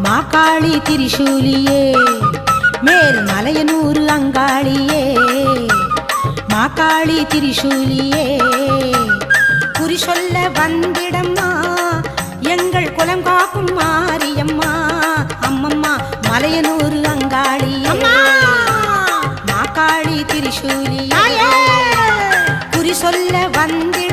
மாகாளி திரிசூலியே மேல் மலையனூர் அங்காளியே மாகாளி திரிசூலியே குறி சொல்ல வந்திடம்மா எங்கள் குலம் காக்கும் மாரியம்மா அம்மம்மா மலையனூர் அங்காளியே மாகாளி திரிசூலியே குறி சொல்ல வந்திட